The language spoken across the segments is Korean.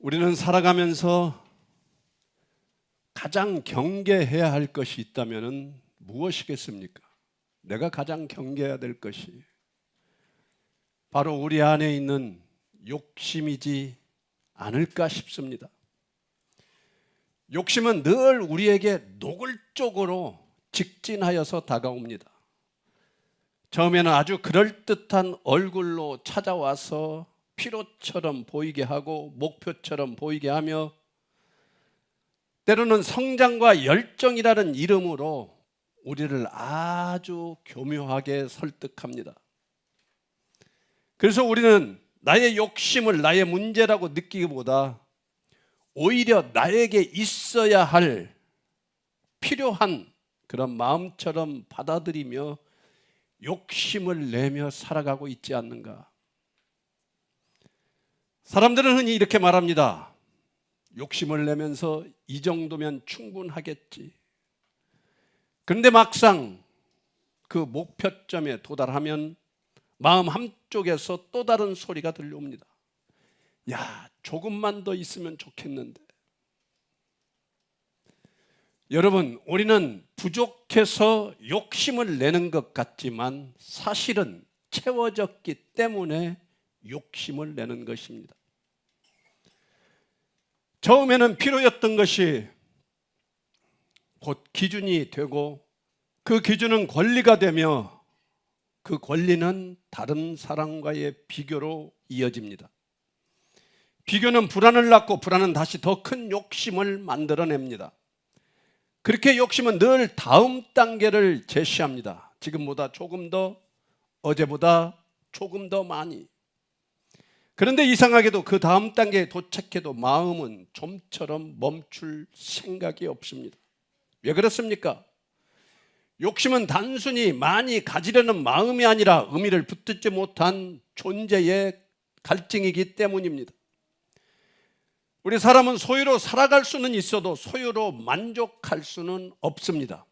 우리는 살아가면서 가장 경계해야 할 것이 있다면 무엇이겠습니까? 내가 가장 경계해야 될 것이 바로 우리 안에 있는 욕심이지 않을까 싶습니다. 욕심은 늘 우리에게 노골적으로 직진하여서 다가옵니다. 처음에는 아주 그럴듯한 얼굴로 찾아와서 피로처럼 보이게 하고 목표처럼 보이게 하며 때로는 성장과 열정이라는 이름으로 우리를 아주 교묘하게 설득합니다. 그래서 우리는 나의 욕심을 나의 문제라고 느끼기보다 오히려 나에게 있어야 할 필요한 그런 마음처럼 받아들이며 욕심을 내며 살아가고 있지 않는가? 사람들은 흔히 이렇게 말합니다. 욕심을 내면서 이 정도면 충분하겠지. 그런데 막상 그 목표점에 도달하면 마음 한쪽에서 또 다른 소리가 들려옵니다. 야, 조금만 더 있으면 좋겠는데. 여러분, 우리는 부족해서 욕심을 내는 것 같지만 사실은 채워졌기 때문에 욕심을 내는 것입니다. 처음에는 필요였던 것이 곧 기준이 되고 그 기준은 권리가 되며 그 권리는 다른 사람과의 비교로 이어집니다. 비교는 불안을 낳고 불안은 다시 더 큰 욕심을 만들어냅니다. 그렇게 욕심은 늘 다음 단계를 제시합니다. 지금보다 조금 더, 어제보다 조금 더 많이. 그런데 이상하게도 그 다음 단계에 도착해도 마음은 좀처럼 멈출 생각이 없습니다. 왜 그렇습니까? 욕심은 단순히 많이 가지려는 마음이 아니라 의미를 붙들지 못한 존재의 갈증이기 때문입니다. 우리 사람은 소유로 살아갈 수는 있어도 소유로 만족할 수는 없습니다.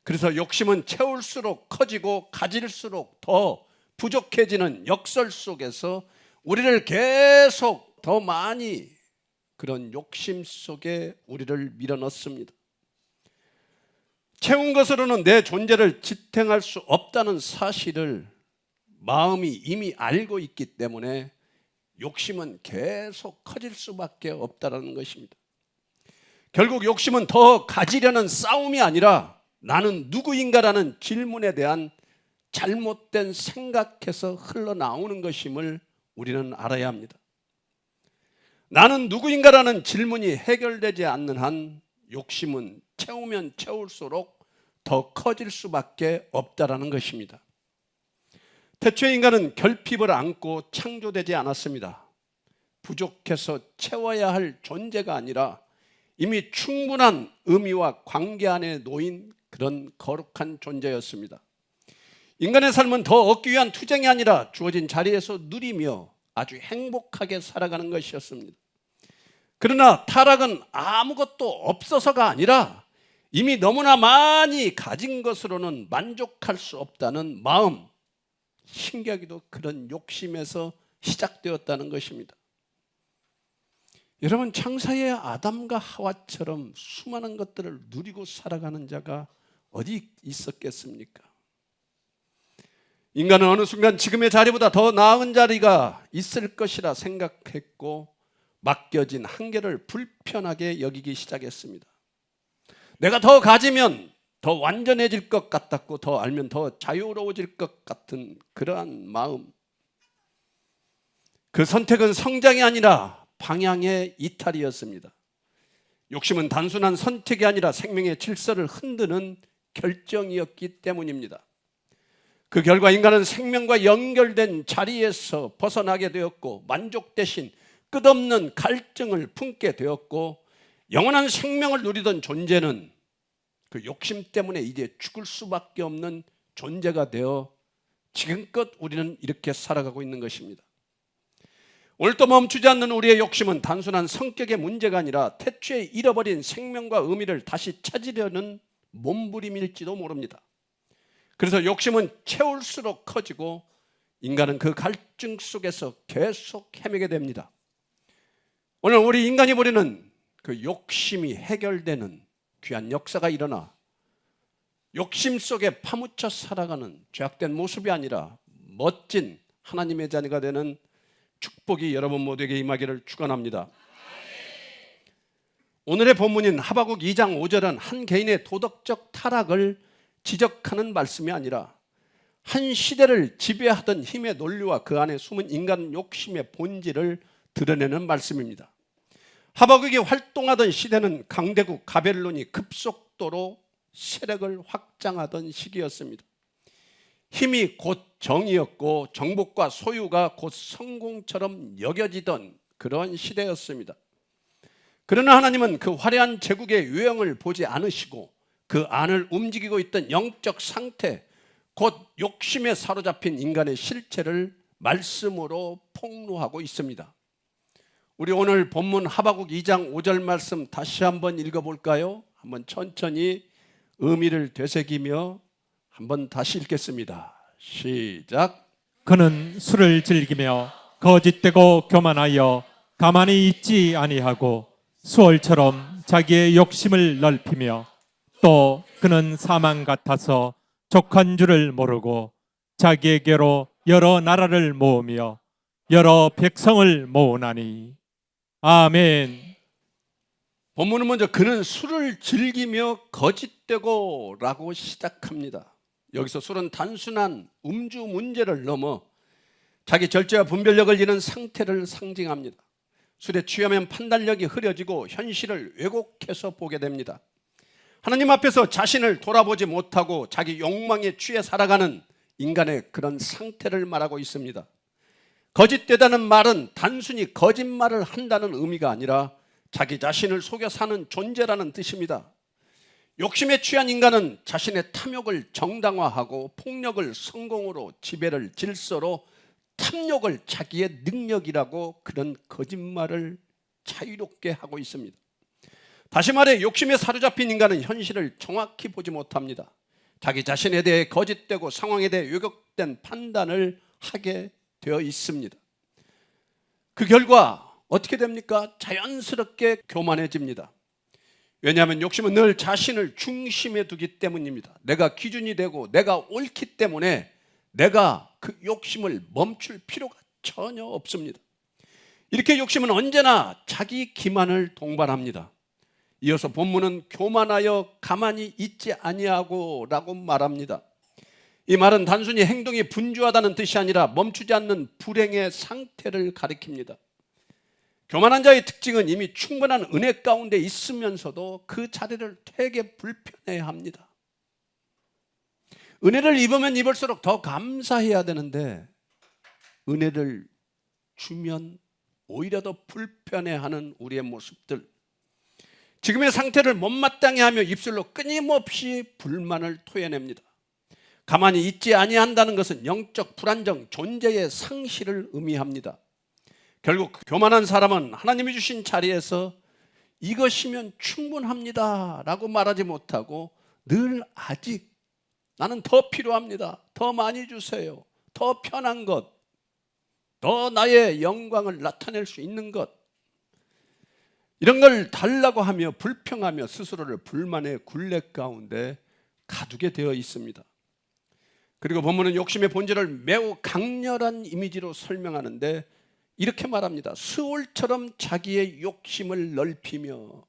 그래서 욕심은 채울수록 커지고 가질수록 더 부족해지는 역설 속에서 우리를 계속 더 많이 그런 욕심 속에 우리를 밀어넣습니다. 채운 것으로는 내 존재를 지탱할 수 없다는 사실을 마음이 이미 알고 있기 때문에 욕심은 계속 커질 수밖에 없다는 것입니다. 결국 욕심은 더 가지려는 싸움이 아니라 나는 누구인가라는 질문에 대한 잘못된 생각에서 흘러나오는 것임을 우리는 알아야 합니다. 나는 누구인가라는 질문이 해결되지 않는 한 욕심은 채우면 채울수록 더 커질 수밖에 없다라는 것입니다. 태초에 인간은 결핍을 안고 창조되지 않았습니다. 부족해서 채워야 할 존재가 아니라 이미 충분한 의미와 관계 안에 놓인 그런 거룩한 존재였습니다. 인간의 삶은 더 얻기 위한 투쟁이 아니라 주어진 자리에서 누리며 아주 행복하게 살아가는 것이었습니다. 그러나 타락은 아무것도 없어서가 아니라 이미 너무나 많이 가진 것으로는 만족할 수 없다는 마음, 신기하게도 그런 욕심에서 시작되었다는 것입니다. 여러분, 창세의 아담과 하와처럼 수많은 것들을 누리고 살아가는 자가 어디 있었겠습니까? 인간은 어느 순간 지금의 자리보다 더 나은 자리가 있을 것이라 생각했고 맡겨진 한계를 불편하게 여기기 시작했습니다. 내가 더 가지면 더 완전해질 것 같았고 더 알면 더 자유로워질 것 같은 그러한 마음. 그 선택은 성장이 아니라 방향의 이탈이었습니다. 욕심은 단순한 선택이 아니라 생명의 질서를 흔드는 결정이었기 때문입니다. 그 결과 인간은 생명과 연결된 자리에서 벗어나게 되었고 만족 대신 끝없는 갈증을 품게 되었고 영원한 생명을 누리던 존재는 그 욕심 때문에 이제 죽을 수밖에 없는 존재가 되어 지금껏 우리는 이렇게 살아가고 있는 것입니다. 오늘도 멈추지 않는 우리의 욕심은 단순한 성격의 문제가 아니라 태초에 잃어버린 생명과 의미를 다시 찾으려는 몸부림일지도 모릅니다. 그래서 욕심은 채울수록 커지고 인간은 그 갈증 속에서 계속 헤매게 됩니다. 오늘 우리 인간이 부리는 그 욕심이 해결되는 귀한 역사가 일어나 욕심 속에 파묻혀 살아가는 죄악된 모습이 아니라 멋진 하나님의 자녀가 되는 축복이 여러분 모두에게 임하기를 축원합니다. 오늘의 본문인 하박국 2장 5절은 한 개인의 도덕적 타락을 지적하는 말씀이 아니라 한 시대를 지배하던 힘의 논리와 그 안에 숨은 인간 욕심의 본질을 드러내는 말씀입니다. 하박국이 활동하던 시대는 강대국 바벨론이 급속도로 세력을 확장하던 시기였습니다. 힘이 곧 정의였고 정복과 소유가 곧 성공처럼 여겨지던 그런 시대였습니다. 그러나 하나님은 그 화려한 제국의 유형을 보지 않으시고 그 안을 움직이고 있던 영적 상태, 곧 욕심에 사로잡힌 인간의 실체를 말씀으로 폭로하고 있습니다. 우리 오늘 본문 하박국 2장 5절 말씀 다시 한번 읽어볼까요? 한번 천천히 의미를 되새기며 한번 다시 읽겠습니다. 시작. 그는 술을 즐기며 거짓되고 교만하여 가만히 있지 아니하고 수월처럼 자기의 욕심을 넓히며 또 그는 사망 같아서 족한 줄을 모르고 자기에게로 여러 나라를 모으며 여러 백성을 모으나니. 아멘. 본문은 먼저 그는 술을 즐기며 거짓되고 라고 시작합니다. 여기서 술은 단순한 음주 문제를 넘어 자기 절제와 분별력을 잃은 상태를 상징합니다. 술에 취하면 판단력이 흐려지고 현실을 왜곡해서 보게 됩니다. 하나님 앞에서 자신을 돌아보지 못하고 자기 욕망에 취해 살아가는 인간의 그런 상태를 말하고 있습니다. 거짓되다는 말은 단순히 거짓말을 한다는 의미가 아니라 자기 자신을 속여 사는 존재라는 뜻입니다. 욕심에 취한 인간은 자신의 탐욕을 정당화하고 폭력을 성공으로, 지배를 질서로, 탐욕을 자기의 능력이라고 그런 거짓말을 자유롭게 하고 있습니다. 다시 말해 욕심에 사로잡힌 인간은 현실을 정확히 보지 못합니다. 자기 자신에 대해 거짓되고 상황에 대해 왜곡된 판단을 하게 되어 있습니다. 그 결과 어떻게 됩니까? 자연스럽게 교만해집니다. 왜냐하면 욕심은 늘 자신을 중심에 두기 때문입니다. 내가 기준이 되고 내가 옳기 때문에 내가 그 욕심을 멈출 필요가 전혀 없습니다. 이렇게 욕심은 언제나 자기 기만을 동반합니다. 이어서 본문은 교만하여 가만히 있지 아니하고 라고 말합니다. 이 말은 단순히 행동이 분주하다는 뜻이 아니라 멈추지 않는 불행의 상태를 가리킵니다. 교만한 자의 특징은 이미 충분한 은혜 가운데 있으면서도 그 자리를 되게 불편해합니다. 은혜를 입으면 입을수록 더 감사해야 되는데 은혜를 주면 오히려 더 불편해하는 우리의 모습들, 지금의 상태를 못마땅해 하며 입술로 끊임없이 불만을 토해냅니다. 가만히 있지 아니한다는 것은 영적 불안정, 존재의 상실을 의미합니다. 결국 교만한 사람은 하나님이 주신 자리에서 이것이면 충분합니다 라고 말하지 못하고 늘 아직 나는 더 필요합니다, 더 많이 주세요, 더 편한 것, 더 나의 영광을 나타낼 수 있는 것, 이런 걸 달라고 하며 불평하며 스스로를 불만의 굴레 가운데 가두게 되어 있습니다. 그리고 본문은 욕심의 본질을 매우 강렬한 이미지로 설명하는데 이렇게 말합니다. 수월처럼 자기의 욕심을 넓히며,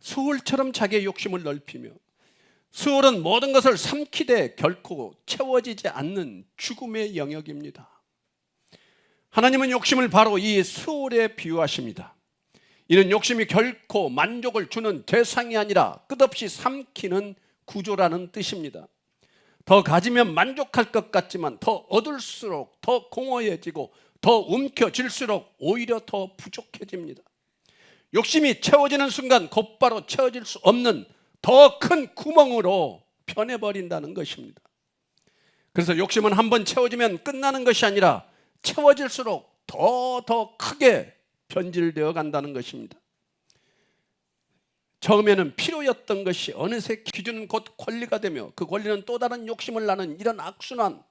수월처럼 자기의 욕심을 넓히며. 수월은 모든 것을 삼키되 결코 채워지지 않는 죽음의 영역입니다. 하나님은 욕심을 바로 이 수월에 비유하십니다. 이는 욕심이 결코 만족을 주는 대상이 아니라 끝없이 삼키는 구조라는 뜻입니다. 더 가지면 만족할 것 같지만 더 얻을수록 더 공허해지고 더 움켜질수록 오히려 더 부족해집니다. 욕심이 채워지는 순간 곧바로 채워질 수 없는 더 큰 구멍으로 변해버린다는 것입니다. 그래서 욕심은 한번 채워지면 끝나는 것이 아니라 채워질수록 더 크게 변질되어 간다는 것입니다. 처음에는 필요였던 것이 어느새 기준은 곧 권리가 되며 그 권리는 또 다른 욕심을 낳는 이런 악순환.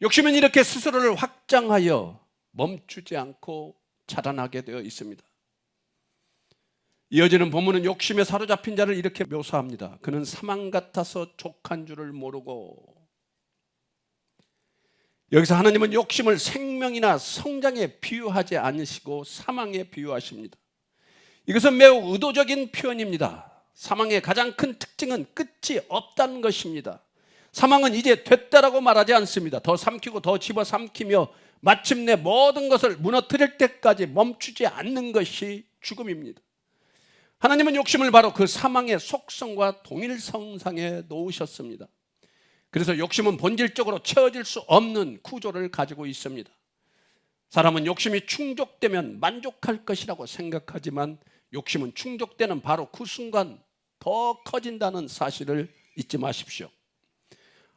욕심은 이렇게 스스로를 확장하여 멈추지 않고 자라나게 되어 있습니다. 이어지는 본문은 욕심에 사로잡힌 자를 이렇게 묘사합니다. 그는 사망 같아서 족한 줄을 모르고. 여기서 하나님은 욕심을 생명이나 성장에 비유하지 않으시고 사망에 비유하십니다. 이것은 매우 의도적인 표현입니다. 사망의 가장 큰 특징은 끝이 없다는 것입니다. 사망은 이제 됐다라고 말하지 않습니다. 더 삼키고 더 집어삼키며 마침내 모든 것을 무너뜨릴 때까지 멈추지 않는 것이 죽음입니다. 하나님은 욕심을 바로 그 사망의 속성과 동일성상에 놓으셨습니다. 그래서 욕심은 본질적으로 채워질 수 없는 구조를 가지고 있습니다. 사람은 욕심이 충족되면 만족할 것이라고 생각하지만 욕심은 충족되는 바로 그 순간 더 커진다는 사실을 잊지 마십시오.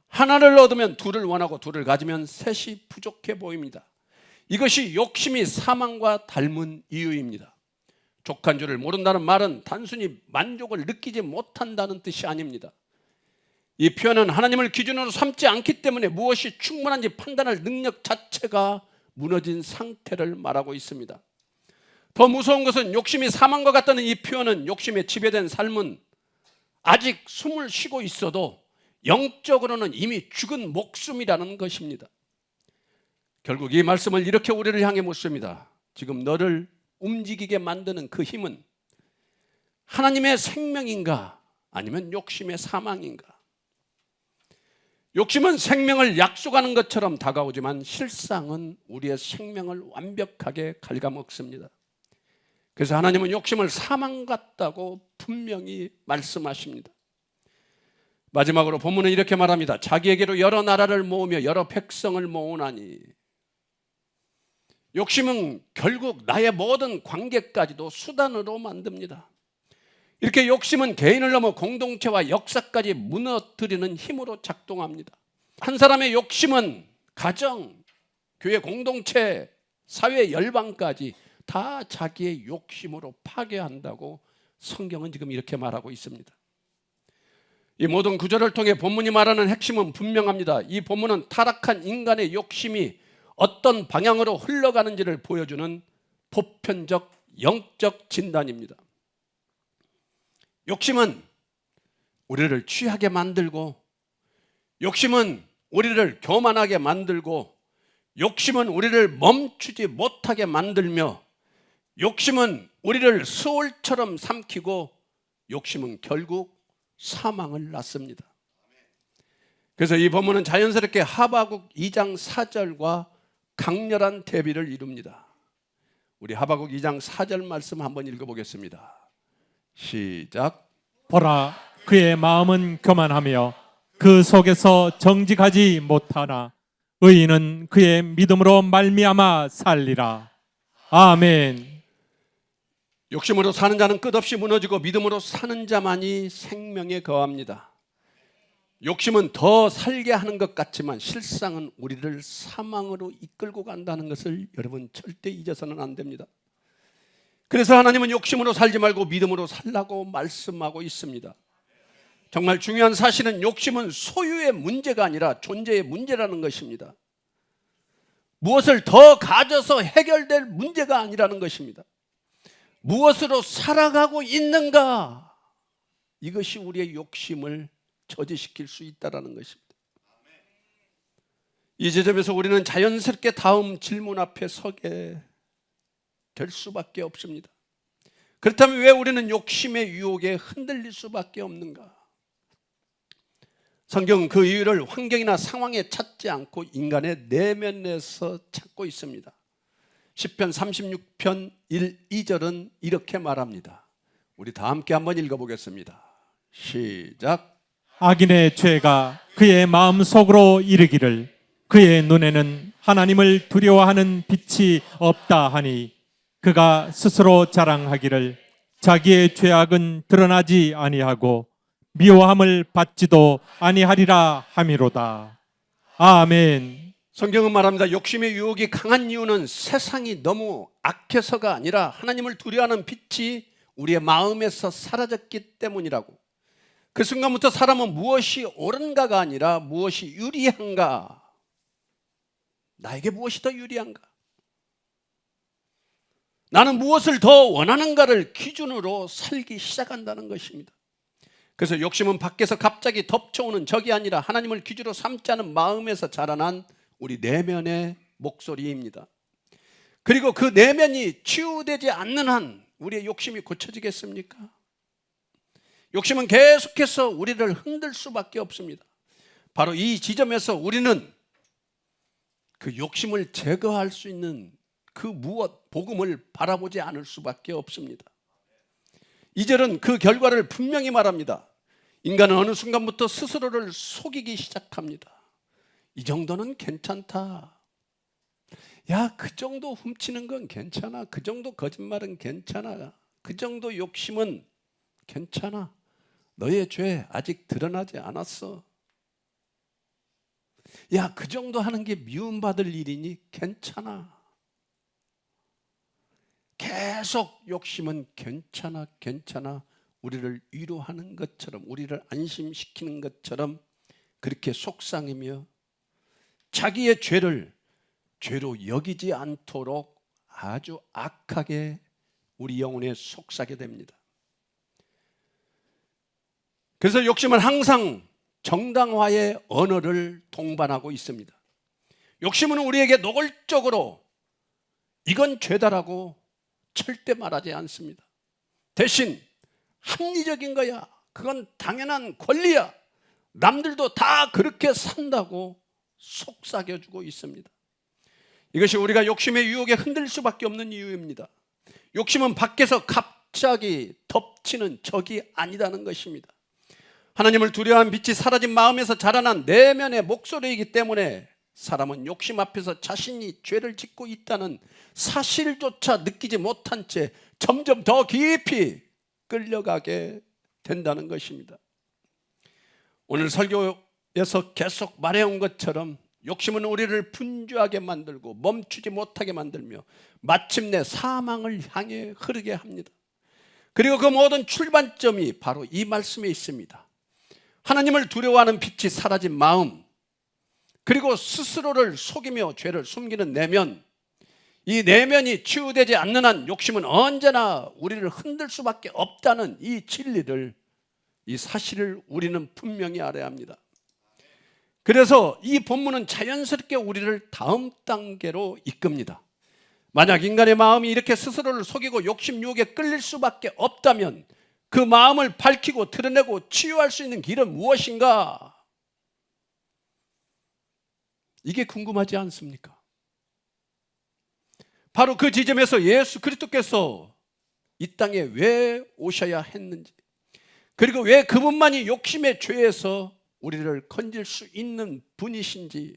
하나를 얻으면 둘을 원하고 둘을 가지면 셋이 부족해 보입니다. 이것이 욕심이 사망과 닮은 이유입니다. 족한 줄을 모른다는 말은 단순히 만족을 느끼지 못한다는 뜻이 아닙니다. 이 표현은 하나님을 기준으로 삼지 않기 때문에 무엇이 충분한지 판단할 능력 자체가 무너진 상태를 말하고 있습니다. 더 무서운 것은 욕심이 사망과 같다는 이 표현은 욕심에 지배된 삶은 아직 숨을 쉬고 있어도 영적으로는 이미 죽은 목숨이라는 것입니다. 결국 이 말씀을 이렇게 우리를 향해 묻습니다. 지금 너를 움직이게 만드는 그 힘은 하나님의 생명인가 아니면 욕심의 사망인가? 욕심은 생명을 약속하는 것처럼 다가오지만 실상은 우리의 생명을 완벽하게 갉아먹습니다. 그래서 하나님은 욕심을 사망 같다고 분명히 말씀하십니다. 마지막으로 본문은 이렇게 말합니다. 자기에게로 여러 나라를 모으며 여러 백성을 모으나니. 욕심은 결국 나의 모든 관계까지도 수단으로 만듭니다. 이렇게 욕심은 개인을 넘어 공동체와 역사까지 무너뜨리는 힘으로 작동합니다. 한 사람의 욕심은 가정, 교회 공동체, 사회 열방까지 다 자기의 욕심으로 파괴한다고 성경은 지금 이렇게 말하고 있습니다. 이 모든 구절을 통해 본문이 말하는 핵심은 분명합니다. 이 본문은 타락한 인간의 욕심이 어떤 방향으로 흘러가는지를 보여주는 보편적 영적 진단입니다. 욕심은 우리를 취하게 만들고, 욕심은 우리를 교만하게 만들고, 욕심은 우리를 멈추지 못하게 만들며, 욕심은 우리를 수월처럼 삼키고, 욕심은 결국 사망을 낳습니다. 그래서 이 본문은 자연스럽게 하바국 2장 4절과 강렬한 대비를 이룹니다. 우리 하바국 2장 4절 말씀 한번 읽어보겠습니다. 시작. 보라, 그의 마음은 교만하며 그 속에서 정직하지 못하나 의인은 그의 믿음으로 말미암아 살리라. 아멘. 욕심으로 사는 자는 끝없이 무너지고 믿음으로 사는 자만이 생명에 거합니다. 욕심은 더 살게 하는 것 같지만 실상은 우리를 사망으로 이끌고 간다는 것을 여러분 절대 잊어서는 안 됩니다. 그래서 하나님은 욕심으로 살지 말고 믿음으로 살라고 말씀하고 있습니다. 정말 중요한 사실은 욕심은 소유의 문제가 아니라 존재의 문제라는 것입니다. 무엇을 더 가져서 해결될 문제가 아니라는 것입니다. 무엇으로 살아가고 있는가? 이것이 우리의 욕심을 저지시킬 수 있다는 것입니다. 이 지점에서 우리는 자연스럽게 다음 질문 앞에 서게 될 수밖에 없습니다. 그렇다면 왜 우리는 욕심의 유혹에 흔들릴 수밖에 없는가? 성경은 그 이유를 환경이나 상황에 찾지 않고 인간의 내면에서 찾고 있습니다. 시편 36편 1, 2절은 이렇게 말합니다. 우리 다 함께 한번 읽어보겠습니다. 시작. 악인의 죄가 그의 마음속으로 이르기를 그의 눈에는 하나님을 두려워하는 빛이 없다 하니 그가 스스로 자랑하기를 자기의 죄악은 드러나지 아니하고 미워함을 받지도 아니하리라 하미로다. 아멘. 성경은 말합니다. 욕심의 유혹이 강한 이유는 세상이 너무 악해서가 아니라 하나님을 두려워하는 빛이 우리의 마음에서 사라졌기 때문이라고. 그 순간부터 사람은 무엇이 옳은가가 아니라 무엇이 유리한가, 나에게 무엇이 더 유리한가, 나는 무엇을 더 원하는가를 기준으로 살기 시작한다는 것입니다. 그래서 욕심은 밖에서 갑자기 덮쳐오는 적이 아니라 하나님을 기준으로 삼지 않은 마음에서 자라난 우리 내면의 목소리입니다. 그리고 그 내면이 치유되지 않는 한 우리의 욕심이 고쳐지겠습니까? 욕심은 계속해서 우리를 흔들 수밖에 없습니다. 바로 이 지점에서 우리는 그 욕심을 제거할 수 있는 그 무엇, 복음을 바라보지 않을 수밖에 없습니다. 2절은 그 결과를 분명히 말합니다. 인간은 어느 순간부터 스스로를 속이기 시작합니다. 이 정도는 괜찮다. 야, 그 정도 훔치는 건 괜찮아. 그 정도 거짓말은 괜찮아. 그 정도 욕심은 괜찮아. 너의 죄 아직 드러나지 않았어. 야, 그 정도 하는 게 미움받을 일이니 괜찮아. 계속 욕심은 괜찮아, 괜찮아. 우리를 위로하는 것처럼, 우리를 안심시키는 것처럼 그렇게 속상이며 자기의 죄를 죄로 여기지 않도록 아주 악하게 우리 영혼에 속삭게 됩니다. 그래서 욕심은 항상 정당화의 언어를 동반하고 있습니다. 욕심은 우리에게 노골적으로 이건 죄다라고 절대 말하지 않습니다. 대신 합리적인 거야. 그건 당연한 권리야. 남들도 다 그렇게 산다고 속삭여주고 있습니다. 이것이 우리가 욕심의 유혹에 흔들 수밖에 없는 이유입니다. 욕심은 밖에서 갑자기 덮치는 적이 아니라는 것입니다. 하나님을 두려워한 빛이 사라진 마음에서 자라난 내면의 목소리이기 때문에 사람은 욕심 앞에서 자신이 죄를 짓고 있다는 사실조차 느끼지 못한 채 점점 더 깊이 끌려가게 된다는 것입니다. 오늘 설교에서 계속 말해온 것처럼 욕심은 우리를 분주하게 만들고 멈추지 못하게 만들며 마침내 사망을 향해 흐르게 합니다. 그리고 그 모든 출발점이 바로 이 말씀에 있습니다. 하나님을 두려워하는 빛이 사라진 마음, 그리고 스스로를 속이며 죄를 숨기는 내면, 이 내면이 치유되지 않는 한 욕심은 언제나 우리를 흔들 수밖에 없다는 이 진리를, 이 사실을 우리는 분명히 알아야 합니다. 그래서 이 본문은 자연스럽게 우리를 다음 단계로 이끕니다. 만약 인간의 마음이 이렇게 스스로를 속이고 욕심 유혹에 끌릴 수밖에 없다면 그 마음을 밝히고 드러내고 치유할 수 있는 길은 무엇인가? 이게 궁금하지 않습니까? 바로 그 지점에서 예수 그리스도께서 이 땅에 왜 오셔야 했는지, 그리고 왜 그분만이 욕심의 죄에서 우리를 건질 수 있는 분이신지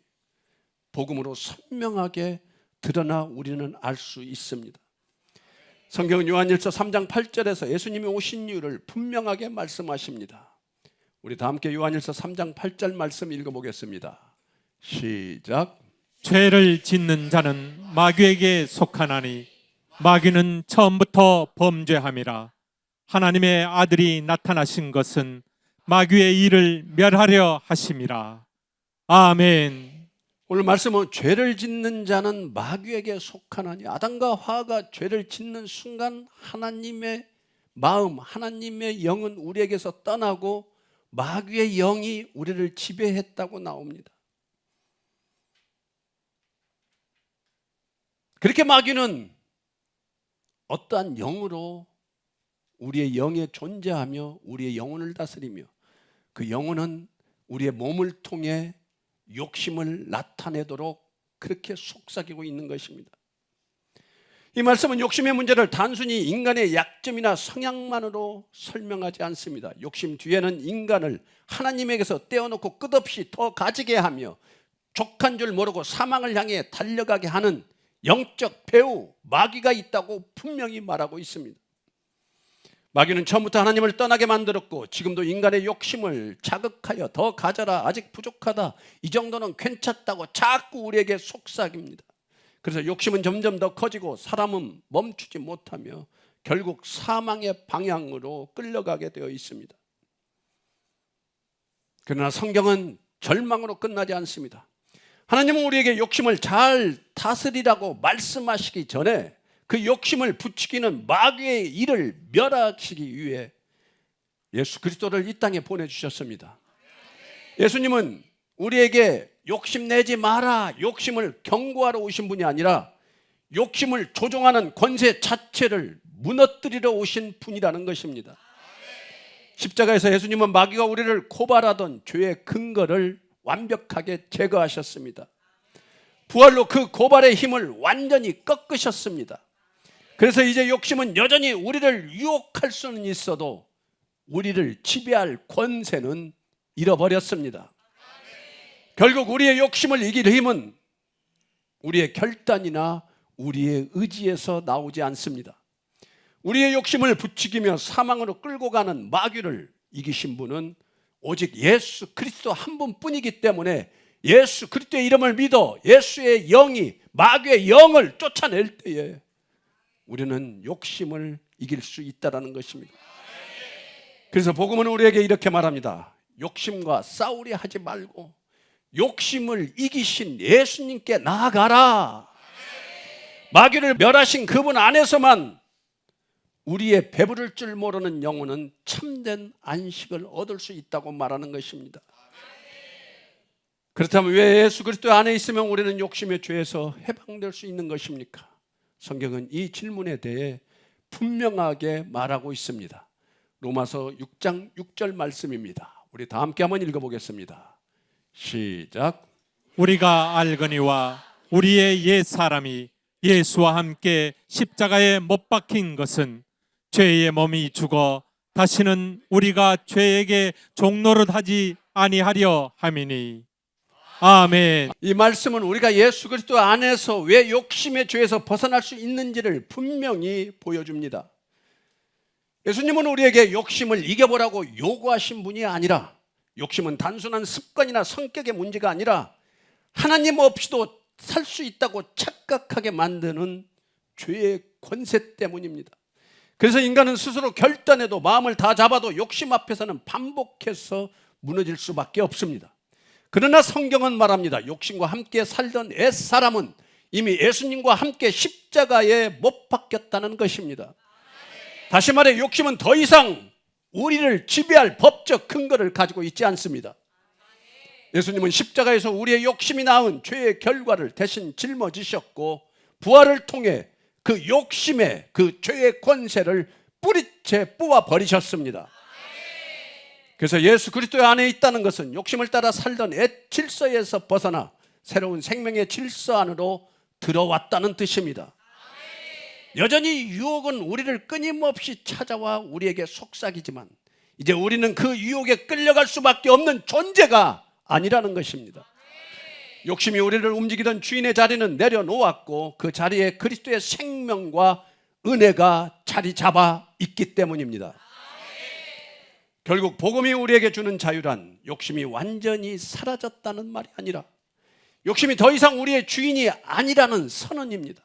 복음으로 선명하게 드러나 우리는 알 수 있습니다. 성경은 요한일서 3장 8절에서 예수님이 오신 이유를 분명하게 말씀하십니다. 우리 다 함께 요한일서 3장 8절 말씀 읽어보겠습니다. 시작. 죄를 짓는 자는 마귀에게 속하나니 마귀는 처음부터 범죄함이라. 하나님의 아들이 나타나신 것은 마귀의 일을 멸하려 하심이라. 아멘. 오늘 말씀은 죄를 짓는 자는 마귀에게 속하나니, 아담과 하와가 죄를 짓는 순간 하나님의 마음, 하나님의 영은 우리에게서 떠나고 마귀의 영이 우리를 지배했다고 나옵니다. 그렇게 마귀는 어떠한 영으로 우리의 영에 존재하며 우리의 영혼을 다스리며 그 영혼은 우리의 몸을 통해 욕심을 나타내도록 그렇게 속삭이고 있는 것입니다. 이 말씀은 욕심의 문제를 단순히 인간의 약점이나 성향만으로 설명하지 않습니다. 욕심 뒤에는 인간을 하나님에게서 떼어놓고 끝없이 더 가지게 하며 족한 줄 모르고 사망을 향해 달려가게 하는 영적 배후 마귀가 있다고 분명히 말하고 있습니다. 마귀는 처음부터 하나님을 떠나게 만들었고 지금도 인간의 욕심을 자극하여 더 가져라, 아직 부족하다, 이 정도는 괜찮다고 자꾸 우리에게 속삭입니다. 그래서 욕심은 점점 더 커지고 사람은 멈추지 못하며 결국 사망의 방향으로 끌려가게 되어 있습니다. 그러나 성경은 절망으로 끝나지 않습니다. 하나님은 우리에게 욕심을 잘 다스리라고 말씀하시기 전에 그 욕심을 부추기는 마귀의 일을 멸하시기 위해 예수 그리스도를 이 땅에 보내주셨습니다. 예수님은 우리에게 욕심내지 마라, 욕심을 경고하러 오신 분이 아니라 욕심을 조종하는 권세 자체를 무너뜨리러 오신 분이라는 것입니다. 십자가에서 예수님은 마귀가 우리를 고발하던 죄의 근거를 완벽하게 제거하셨습니다. 부활로 그 고발의 힘을 완전히 꺾으셨습니다. 그래서 이제 욕심은 여전히 우리를 유혹할 수는 있어도 우리를 지배할 권세는 잃어버렸습니다. 결국 우리의 욕심을 이길 힘은 우리의 결단이나 우리의 의지에서 나오지 않습니다. 우리의 욕심을 부추기며 사망으로 끌고 가는 마귀를 이기신 분은 오직 예수 그리스도 한 분뿐이기 때문에 예수 그리스도의 이름을 믿어 예수의 영이 마귀의 영을 쫓아낼 때에 우리는 욕심을 이길 수 있다는 것입니다. 그래서 복음은 우리에게 이렇게 말합니다. 욕심과 싸우려 하지 말고 욕심을 이기신 예수님께 나아가라. 마귀를 멸하신 그분 안에서만 우리의 배부를 줄 모르는 영혼은 참된 안식을 얻을 수 있다고 말하는 것입니다. 그렇다면 왜 예수 그리스도 안에 있으면 우리는 욕심의 죄에서 해방될 수 있는 것입니까? 성경은 이 질문에 대해 분명하게 말하고 있습니다. 로마서 6장 6절 말씀입니다. 우리 다 함께 한번 읽어보겠습니다. 시작. 우리가 알거니와 우리의 옛 사람이 예수와 함께 십자가에 못 박힌 것은 죄의 몸이 죽어 다시는 우리가 죄에게 종노릇하지 아니하려 함이니. 아멘. 이 말씀은 우리가 예수 그리스도 안에서 왜 욕심의 죄에서 벗어날 수 있는지를 분명히 보여줍니다. 예수님은 우리에게 욕심을 이겨보라고 요구하신 분이 아니라, 욕심은 단순한 습관이나 성격의 문제가 아니라 하나님 없이도 살 수 있다고 착각하게 만드는 죄의 권세 때문입니다. 그래서 인간은 스스로 결단해도 마음을 다 잡아도 욕심 앞에서는 반복해서 무너질 수밖에 없습니다. 그러나 성경은 말합니다. 욕심과 함께 살던 옛사람은 이미 예수님과 함께 십자가에 못 박혔다는 것입니다. 다시 말해 욕심은 더 이상 우리를 지배할 법적 근거를 가지고 있지 않습니다. 예수님은 십자가에서 우리의 욕심이 낳은 죄의 결과를 대신 짊어지셨고 부활을 통해 그 욕심의 그 죄의 권세를 뿌리채 뽑아 버리셨습니다. 그래서 예수 그리스도 안에 있다는 것은 욕심을 따라 살던 옛 질서에서 벗어나 새로운 생명의 질서 안으로 들어왔다는 뜻입니다. 여전히 유혹은 우리를 끊임없이 찾아와 우리에게 속삭이지만 이제 우리는 그 유혹에 끌려갈 수밖에 없는 존재가 아니라는 것입니다. 욕심이 우리를 움직이던 주인의 자리는 내려놓았고 그 자리에 그리스도의 생명과 은혜가 자리 잡아 있기 때문입니다. 결국 복음이 우리에게 주는 자유란 욕심이 완전히 사라졌다는 말이 아니라 욕심이 더 이상 우리의 주인이 아니라는 선언입니다.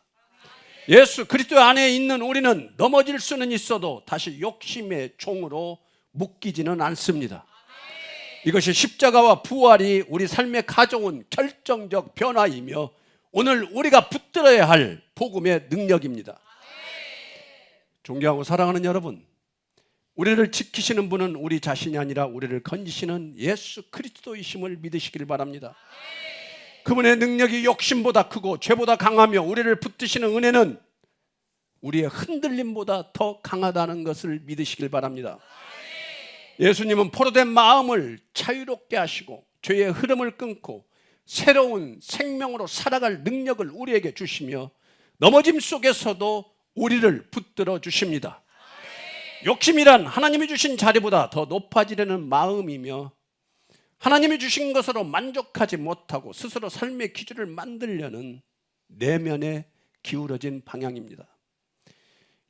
예수 그리스도 안에 있는 우리는 넘어질 수는 있어도 다시 욕심의 종으로 묶이지는 않습니다. 이것이 십자가와 부활이 우리 삶에 가져온 결정적 변화이며 오늘 우리가 붙들어야 할 복음의 능력입니다. 존경하고 사랑하는 여러분, 우리를 지키시는 분은 우리 자신이 아니라 우리를 건지시는 예수 그리스도이심을 믿으시길 바랍니다. 그분의 능력이 욕심보다 크고 죄보다 강하며 우리를 붙드시는 은혜는 우리의 흔들림보다 더 강하다는 것을 믿으시길 바랍니다. 예수님은 포로된 마음을 자유롭게 하시고 죄의 흐름을 끊고 새로운 생명으로 살아갈 능력을 우리에게 주시며 넘어짐 속에서도 우리를 붙들어 주십니다. 욕심이란 하나님이 주신 자리보다 더 높아지려는 마음이며 하나님이 주신 것으로 만족하지 못하고 스스로 삶의 기준을 만들려는 내면에 기울어진 방향입니다.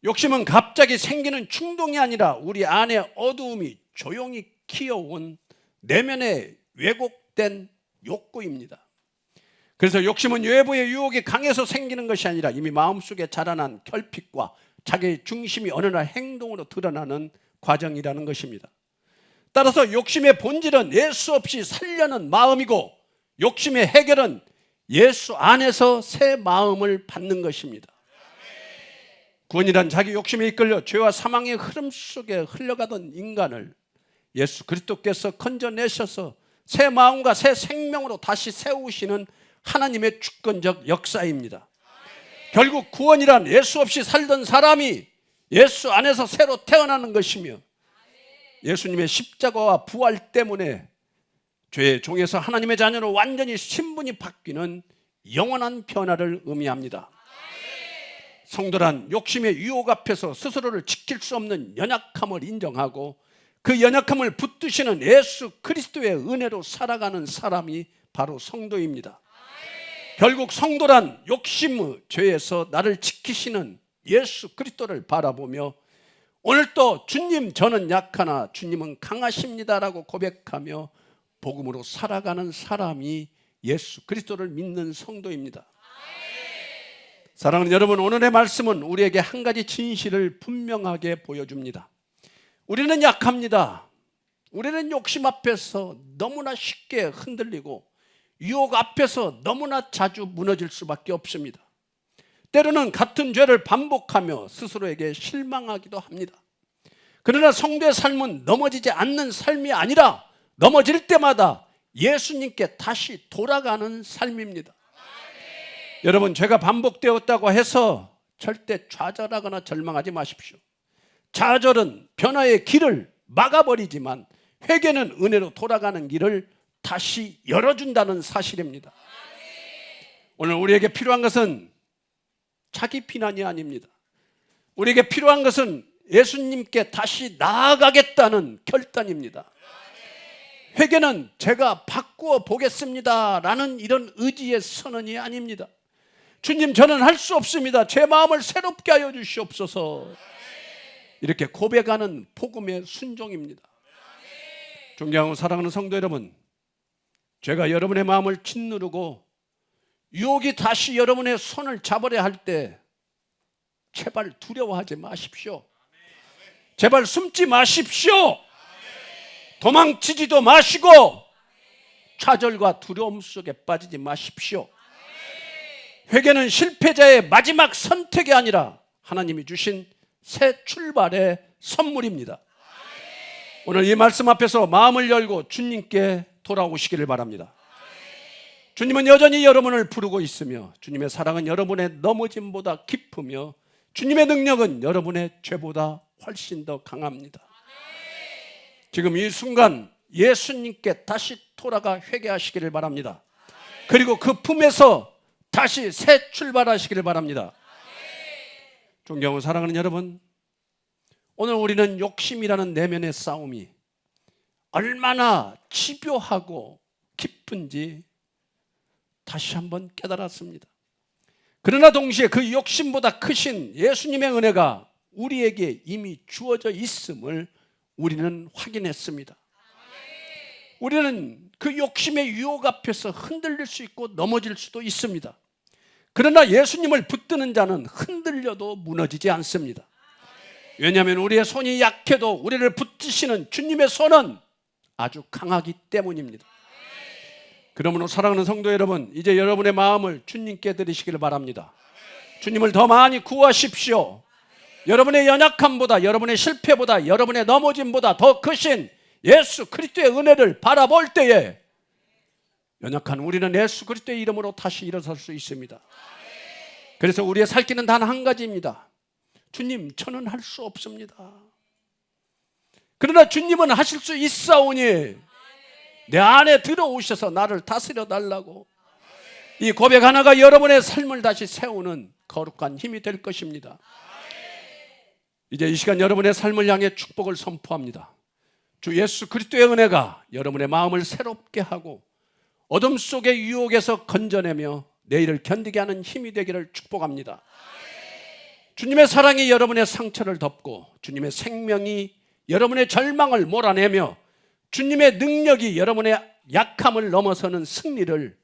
욕심은 갑자기 생기는 충동이 아니라 우리 안에 어두움이 조용히 키워온 내면의 왜곡된 욕구입니다. 그래서 욕심은 외부의 유혹이 강해서 생기는 것이 아니라 이미 마음속에 자라난 결핍과 자기의 중심이 어느 날 행동으로 드러나는 과정이라는 것입니다. 따라서 욕심의 본질은 예수 없이 살려는 마음이고 욕심의 해결은 예수 안에서 새 마음을 받는 것입니다. 구원이란 자기 욕심에 이끌려 죄와 사망의 흐름 속에 흘러가던 인간을 예수 그리스도께서 건져내셔서 새 마음과 새 생명으로 다시 세우시는 하나님의 주권적 역사입니다. 결국 구원이란 예수 없이 살던 사람이 예수 안에서 새로 태어나는 것이며, 예수님의 십자가와 부활 때문에 죄의 종에서 하나님의 자녀로 완전히 신분이 바뀌는 영원한 변화를 의미합니다. 성도란 욕심의 유혹 앞에서 스스로를 지킬 수 없는 연약함을 인정하고 그 연약함을 붙드시는 예수 그리스도의 은혜로 살아가는 사람이 바로 성도입니다. 결국 성도란 욕심의 죄에서 나를 지키시는 예수 그리스도를 바라보며 오늘도 주님 저는 약하나 주님은 강하십니다라고 고백하며 복음으로 살아가는 사람이 예수 그리스도를 믿는 성도입니다. 사랑하는 여러분, 오늘의 말씀은 우리에게 한 가지 진실을 분명하게 보여줍니다. 우리는 약합니다. 우리는 욕심 앞에서 너무나 쉽게 흔들리고 유혹 앞에서 너무나 자주 무너질 수밖에 없습니다. 때로는 같은 죄를 반복하며 스스로에게 실망하기도 합니다. 그러나 성도의 삶은 넘어지지 않는 삶이 아니라 넘어질 때마다 예수님께 다시 돌아가는 삶입니다. 여러분, 죄가 반복되었다고 해서 절대 좌절하거나 절망하지 마십시오. 좌절은 변화의 길을 막아버리지만 회개는 은혜로 돌아가는 길을 다시 열어준다는 사실입니다. 오늘 우리에게 필요한 것은 자기 비난이 아닙니다. 우리에게 필요한 것은 예수님께 다시 나아가겠다는 결단입니다. 회개는 제가 바꾸어 보겠습니다 라는 이런 의지의 선언이 아닙니다. 주님, 저는 할 수 없습니다. 제 마음을 새롭게 하여 주시옵소서. 이렇게 고백하는 복음의 순종입니다. 존경하고 사랑하는 성도 여러분, 죄가 여러분의 마음을 짓누르고 유혹이 다시 여러분의 손을 잡으려 할 때 제발 두려워하지 마십시오. 제발 숨지 마십시오. 도망치지도 마시고 좌절과 두려움 속에 빠지지 마십시오. 회개는 실패자의 마지막 선택이 아니라 하나님이 주신 새 출발의 선물입니다. 오늘 이 말씀 앞에서 마음을 열고 주님께 돌아오시기를 바랍니다. 주님은 여전히 여러분을 부르고 있으며 주님의 사랑은 여러분의 넘어짐보다 깊으며 주님의 능력은 여러분의 죄보다 훨씬 더 강합니다. 지금 이 순간 예수님께 다시 돌아가 회개하시기를 바랍니다. 그리고 그 품에서 다시 새 출발하시기를 바랍니다. 존경하고 사랑하는 여러분, 오늘 우리는 욕심이라는 내면의 싸움이 얼마나 집요하고 깊은지 다시 한번 깨달았습니다. 그러나 동시에 그 욕심보다 크신 예수님의 은혜가 우리에게 이미 주어져 있음을 우리는 확인했습니다. 우리는 그 욕심의 유혹 앞에서 흔들릴 수 있고 넘어질 수도 있습니다. 그러나 예수님을 붙드는 자는 흔들려도 무너지지 않습니다. 왜냐하면 우리의 손이 약해도 우리를 붙드시는 주님의 손은 아주 강하기 때문입니다. 그러므로 사랑하는 성도 여러분, 이제 여러분의 마음을 주님께 드리시기를 바랍니다. 주님을 더 많이 구하십시오. 여러분의 연약함보다, 여러분의 실패보다, 여러분의 넘어짐보다 더 크신 예수 그리스도의 은혜를 바라볼 때에 연약한 우리는 예수 그리스도의 이름으로 다시 일어설 수 있습니다. 그래서 우리의 살 길은 단 한 가지입니다. 주님, 저는 할 수 없습니다. 그러나 주님은 하실 수 있사오니 내 안에 들어오셔서 나를 다스려 달라고. 이 고백 하나가 여러분의 삶을 다시 세우는 거룩한 힘이 될 것입니다. 이제 이 시간 여러분의 삶을 향해 축복을 선포합니다. 주 예수 그리스도의 은혜가 여러분의 마음을 새롭게 하고 어둠 속의 유혹에서 건져내며 내일을 견디게 하는 힘이 되기를 축복합니다. 주님의 사랑이 여러분의 상처를 덮고 주님의 생명이 여러분의 절망을 몰아내며 주님의 능력이 여러분의 약함을 넘어서는 승리를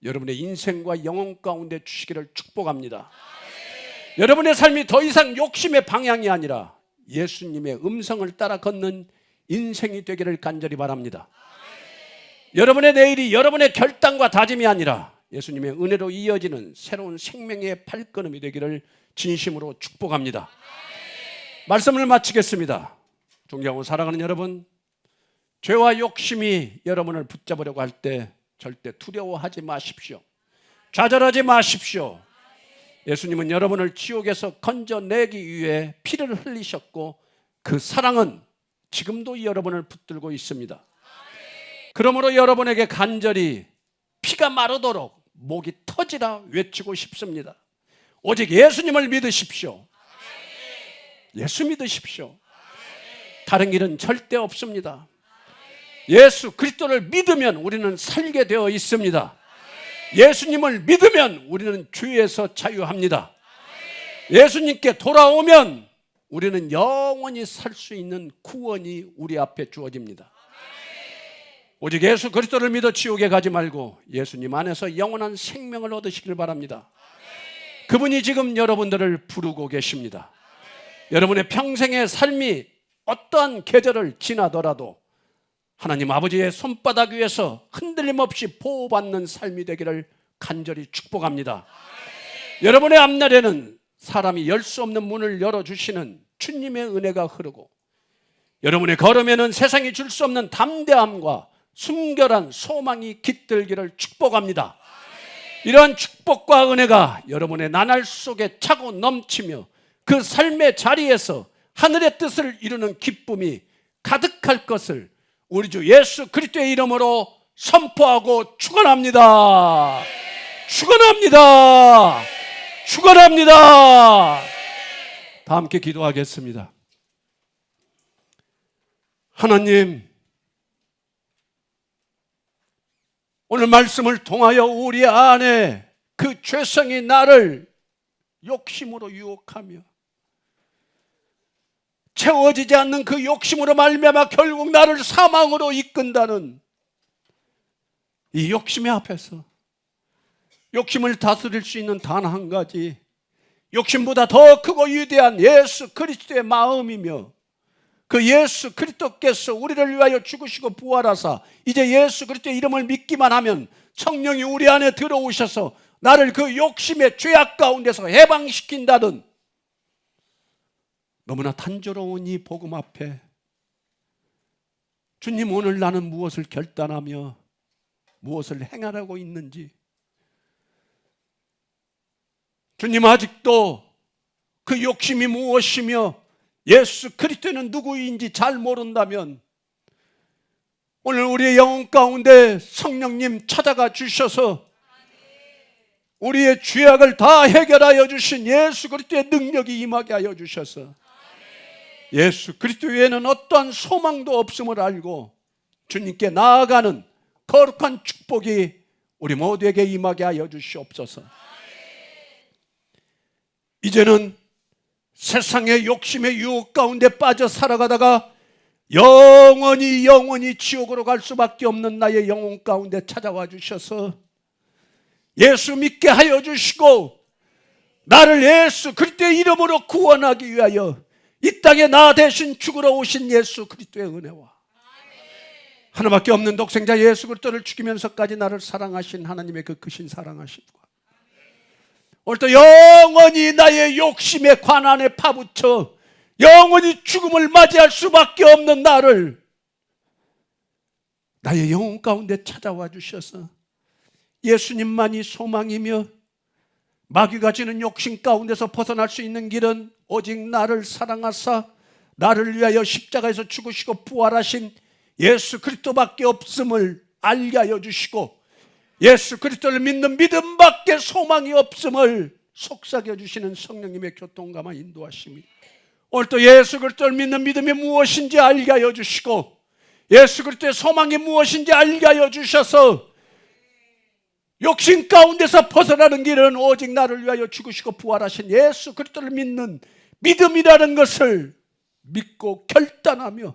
여러분의 인생과 영혼 가운데 주시기를 축복합니다. 여러분의 삶이 더 이상 욕심의 방향이 아니라 예수님의 음성을 따라 걷는 인생이 되기를 간절히 바랍니다. 여러분의 내일이 여러분의 결단과 다짐이 아니라 예수님의 은혜로 이어지는 새로운 생명의 발걸음이 되기를 진심으로 축복합니다. 말씀을 마치겠습니다. 존경하고 사랑하는 여러분, 죄와 욕심이 여러분을 붙잡으려고 할 때 절대 두려워하지 마십시오. 좌절하지 마십시오. 예수님은 여러분을 지옥에서 건져내기 위해 피를 흘리셨고 그 사랑은 지금도 여러분을 붙들고 있습니다. 그러므로 여러분에게 간절히 피가 마르도록 목이 터지라 외치고 싶습니다. 오직 예수님을 믿으십시오. 예수 믿으십시오. 다른 길은 절대 없습니다. 예수 그리스도를 믿으면 우리는 살게 되어 있습니다. 예수님을 믿으면 우리는 죄에서 자유합니다. 예수님께 돌아오면 우리는 영원히 살 수 있는 구원이 우리 앞에 주어집니다. 오직 예수 그리스도를 믿어 지옥에 가지 말고 예수님 안에서 영원한 생명을 얻으시길 바랍니다. 그분이 지금 여러분들을 부르고 계십니다. 여러분의 평생의 삶이 어떠한 계절을 지나더라도 하나님 아버지의 손바닥 위에서 흔들림 없이 보호받는 삶이 되기를 간절히 축복합니다. 여러분의 앞날에는 사람이 열 수 없는 문을 열어주시는 주님의 은혜가 흐르고 여러분의 걸음에는 세상이 줄 수 없는 담대함과 순결한 소망이 깃들기를 축복합니다. 이러한 축복과 은혜가 여러분의 나날 속에 차고 넘치며 그 삶의 자리에서 하늘의 뜻을 이루는 기쁨이 가득할 것을 우리 주 예수 그리스도의 이름으로 선포하고 축원합니다. 축원합니다. 축원합니다. 다 함께 기도하겠습니다. 하나님, 오늘 말씀을 통하여 우리 안에 그 죄성이 나를 욕심으로 유혹하며 채워지지 않는 그 욕심으로 말미암아 결국 나를 사망으로 이끈다는 이 욕심의 앞에서 욕심을 다스릴 수 있는 단 한 가지, 욕심보다 더 크고 위대한 예수 그리스도의 마음이며 그 예수 그리스도께서 우리를 위하여 죽으시고 부활하사 이제 예수 그리스도의 이름을 믿기만 하면 성령이 우리 안에 들어오셔서 나를 그 욕심의 죄악 가운데서 해방시킨다는 너무나 단조로운 이 복음 앞에 주님, 오늘 나는 무엇을 결단하며 무엇을 행하라고 있는지, 주님 아직도 그 욕심이 무엇이며 예수 그리스도는 누구인지 잘 모른다면 오늘 우리의 영혼 가운데 성령님 찾아가 주셔서 우리의 죄악을 다 해결하여 주신 예수 그리스도의 능력이 임하게 하여 주셔서 예수 그리스도 외에는 어떠한 소망도 없음을 알고 주님께 나아가는 거룩한 축복이 우리 모두에게 임하게 하여 주시옵소서. 이제는 세상의 욕심의 유혹 가운데 빠져 살아가다가 영원히 지옥으로 갈 수밖에 없는 나의 영혼 가운데 찾아와 주셔서 예수 믿게 하여 주시고 나를 예수 그리스도의 이름으로 구원하기 위하여 이 땅에 나 대신 죽으러 오신 예수 그리스도의 은혜와 하나밖에 없는 독생자 예수 그리스도를 죽이면서까지 나를 사랑하신 하나님의 그 크신 사랑하심과 오늘도 영원히 나의 욕심에 관한에 파묻혀 영원히 죽음을 맞이할 수밖에 없는 나를 나의 영혼 가운데 찾아와 주셔서 예수님만이 소망이며 마귀가 지는 욕심 가운데서 벗어날 수 있는 길은 오직 나를 사랑하사 나를 위하여 십자가에서 죽으시고 부활하신 예수 그리스도밖에 없음을 알게 하여 주시고 예수 그리스도를 믿는 믿음밖에 소망이 없음을 속삭여 주시는 성령님의 교통감화 인도하심이 오늘 또 예수 그리스도를 믿는 믿음이 무엇인지 알게 하여 주시고 예수 그리스도의 소망이 무엇인지 알게 하여 주셔서 욕심 가운데서 벗어나는 길은 오직 나를 위하여 죽으시고 부활하신 예수 그리스도를 믿는 믿음이라는 것을 믿고 결단하며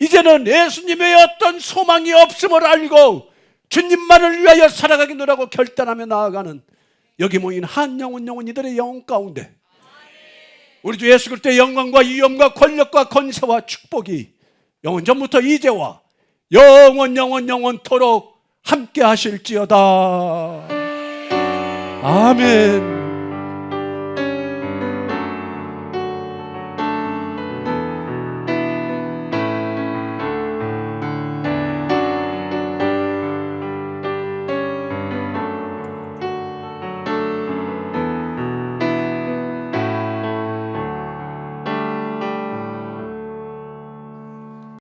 이제는 예수님의 어떤 소망이 없음을 알고 주님만을 위하여 살아가기노라고 결단하며 나아가는 여기 모인 한 영혼 이들의 영혼 가운데 우리 주 예수 그리스도의 영광과 위엄과 권력과 권세와 축복이 영원 전부터 이제와 영원토록 함께 하실지어다. 아멘.